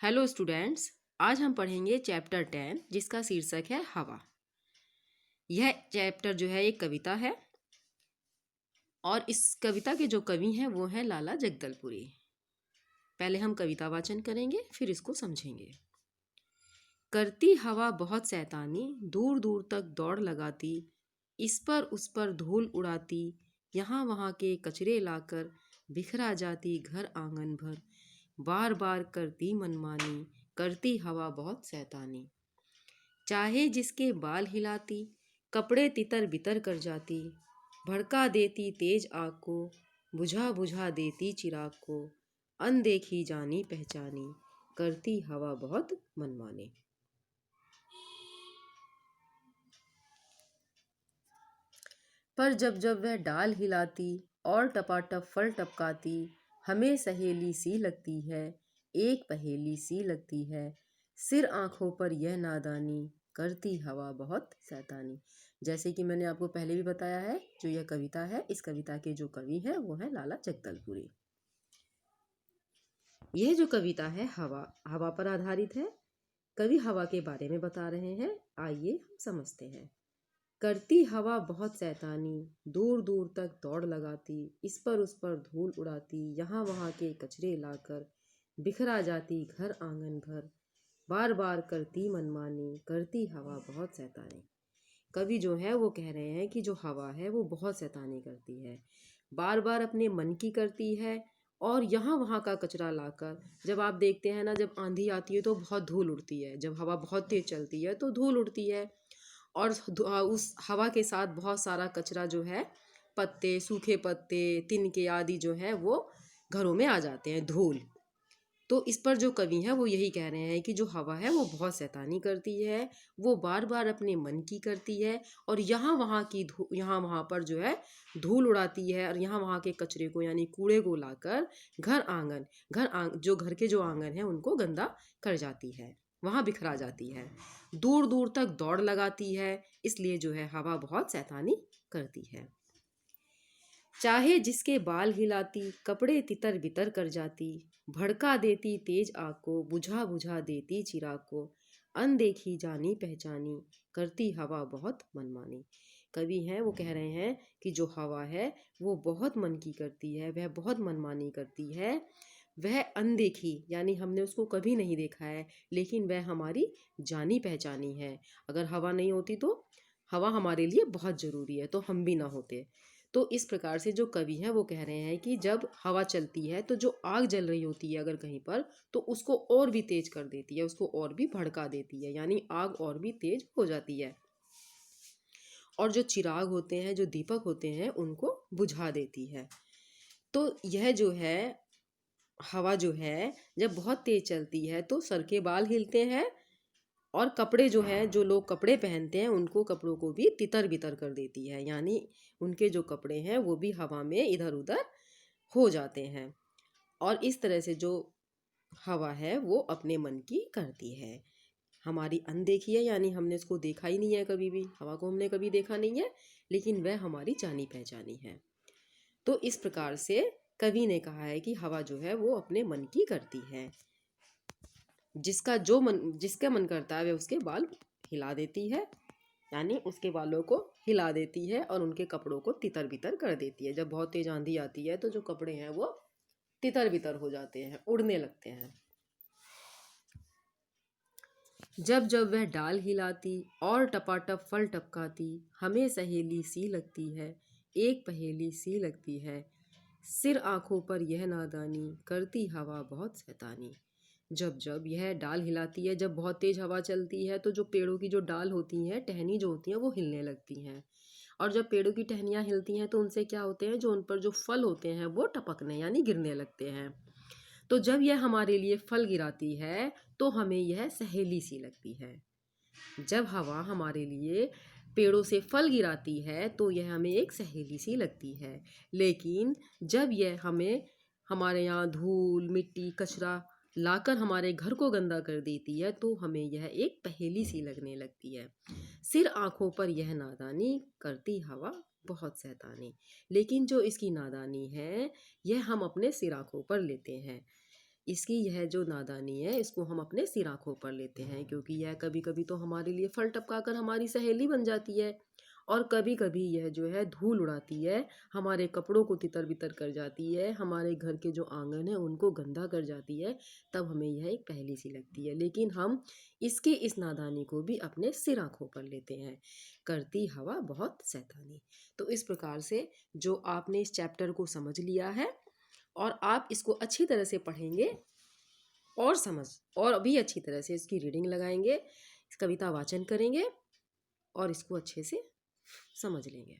Hello students, आज हम पढ़ेंगे चैप्टर 10 जिसका शीर्षक है हवा। यह चैप्टर जो है एक कविता है और इस कविता के जो कवि हैं वो हैं लाला जगदलपुरी। पहले हम कविता वाचन करेंगे फिर इसको समझेंगे। करती हवा बहुत शैतानी, दूर दूर तक दौड़ लगाती, इस पर उस पर धूल उड़ाती, यहाँ वहाँ के कचरे लाकर बिखरा जाती घर आंगन भर, बार बार करती मनमानी, करती हवा बहुत शैतानी। चाहे जिसके बाल हिलाती, कपड़े तितर बितर कर जाती, भड़का देती तेज आग को, बुझा बुझा देती चिराग को, अनदेखी जानी पहचानी, करती हवा बहुत मनमानी। पर जब जब वह डाल हिलाती और टपाटप फल टपकाती, हमें सहेली सी लगती है, एक पहेली सी लगती है, सिर आंखों पर यह नादानी, करती हवा बहुत शैतानी। जैसे कि मैंने आपको पहले भी बताया है, जो यह कविता है, इस कविता के जो कवि हैं वो है लाला जगदलपुरी। यह जो कविता है हवा पर आधारित है। कवि हवा के बारे में बता रहे हैं, आइए हम समझते हैं। करती हवा बहुत शैतानी, दूर दूर तक दौड़ लगाती, इस पर उस पर धूल उड़ाती, यहाँ वहाँ के कचरे लाकर बिखरा जाती घर आंगन भर, बार बार करती मनमानी, करती हवा बहुत शैतानी। कवि जो है वो कह रहे हैं कि जो हवा है वो बहुत शैतानी करती है, बार बार अपने मन की करती है और यहाँ वहाँ का कचरा लाकर। जब आप देखते हैं ना, जब आंधी आती है तो बहुत धूल उड़ती है, जब हवा बहुत तेज चलती है तो धूल उड़ती है और उस हवा के साथ बहुत सारा कचरा जो है, पत्ते, सूखे पत्ते, तिनके आदि जो है वो घरों में आ जाते हैं, धूल। तो इस पर जो कवि हैं वो यही कह रहे हैं कि जो हवा है वो बहुत शैतानी करती है, वो बार बार अपने मन की करती है और यहाँ वहाँ पर जो है धूल उड़ाती है और यहाँ वहाँ के कचरे को यानी कूड़े को लाकर जो घर के जो आंगन है उनको गंदा कर जाती है, वहाँ बिखरा जाती है, दूर दूर तक दौड़ लगाती है, इसलिए जो है हवा बहुत शैतानी करती है। चाहे जिसके बाल हिलाती, कपड़े तितर बितर कर जाती, भड़का देती तेज आग को, बुझा बुझा देती चिराग को, अनदेखी जानी पहचानी, करती हवा बहुत मनमानी। कवि हैं वो कह रहे हैं कि जो हवा है वो बहुत मन की करती है, वह बहुत मनमानी करती है, वह अनदेखी यानी हमने उसको कभी नहीं देखा है, लेकिन वह हमारी जानी पहचानी है। अगर हवा नहीं होती तो हवा हमारे लिए बहुत ज़रूरी है, तो हम भी ना होते। तो इस प्रकार से जो कवि हैं वो कह रहे हैं कि जब हवा चलती है तो जो आग जल रही होती है अगर कहीं पर, तो उसको और भी तेज कर देती है, उसको और भी भड़का देती है, यानी आग और भी तेज हो जाती है और जो चिराग होते हैं, जो दीपक होते हैं, उनको बुझा देती है। तो यह जो है हवा जो है जब बहुत तेज चलती है तो सर के बाल हिलते हैं और कपड़े जो हैं, जो लोग कपड़े पहनते हैं उनको कपड़ों को भी तितर बितर कर देती है, यानी उनके जो कपड़े हैं वो भी हवा में इधर उधर हो जाते हैं। और इस तरह से जो हवा है वो अपने मन की करती है, हमारी अनदेखी है, यानी हमने इसको देखा ही नहीं है, कभी भी हवा को हमने कभी देखा नहीं है, लेकिन वह हमारी जानी पहचानी है। तो इस प्रकार से कवि ने कहा है कि हवा जो है वो अपने मन की करती है, जिसका मन करता है वह उसके बाल हिला देती है, यानी उसके बालों को हिला देती है और उनके कपड़ों को तितर बितर कर देती है। जब बहुत तेज आंधी आती है तो जो कपड़े हैं वो तितर बितर हो जाते हैं, उड़ने लगते हैं। जब जब वह डाल हिलाती और टपाटप फल टपकाती, हमें सहेली सी लगती है, एक पहेली सी लगती है, सिर आंखों पर यह नादानी, करती हवा बहुत शैतानी। जब जब यह डाल हिलाती है, जब बहुत तेज हवा चलती है तो जो पेड़ों की जो डाल होती हैं, टहनी जो होती हैं वो हिलने लगती हैं और जब पेड़ों की टहनियाँ हिलती हैं तो उनसे क्या होते हैं, जो उन पर जो फल होते हैं वो टपकने यानी गिरने लगते हैं। तो जब यह हमारे लिए फल गिराती है तो हमें यह सहेली सी लगती है। जब हवा हमारे लिए पेड़ों से फल गिराती है तो यह हमें एक सहेली सी लगती है, लेकिन जब यह हमें हमारे यहाँ धूल मिट्टी कचरा लाकर हमारे घर को गंदा कर देती है तो हमें यह एक पहेली सी लगने लगती है। सिर आंखों पर यह नादानी, करती हवा बहुत शैतानी। लेकिन जो इसकी नादानी है यह हम अपने सिर आंखों पर लेते हैं, इसकी यह जो नादानी है इसको हम अपने सिर आँखों पर लेते हैं, क्योंकि यह कभी कभी तो हमारे लिए फल टपका कर हमारी सहेली बन जाती है, और कभी कभी यह जो है धूल उड़ाती है, हमारे कपड़ों को तितर बितर कर जाती है, हमारे घर के जो आंगन है उनको गंदा कर जाती है। तब हमें यह एक पहेली सी लगती है, लेकिन हम इसके इस नादानी को भी अपने सिर आँखों पर लेते हैं। करती हवा बहुत शैतानी। तो इस प्रकार से जो आपने इस चैप्टर को समझ लिया है, और आप इसको अच्छी तरह से पढ़ेंगे और और भी अच्छी तरह से इसकी रीडिंग लगाएंगे, कविता वाचन करेंगे और इसको अच्छे से समझ लेंगे।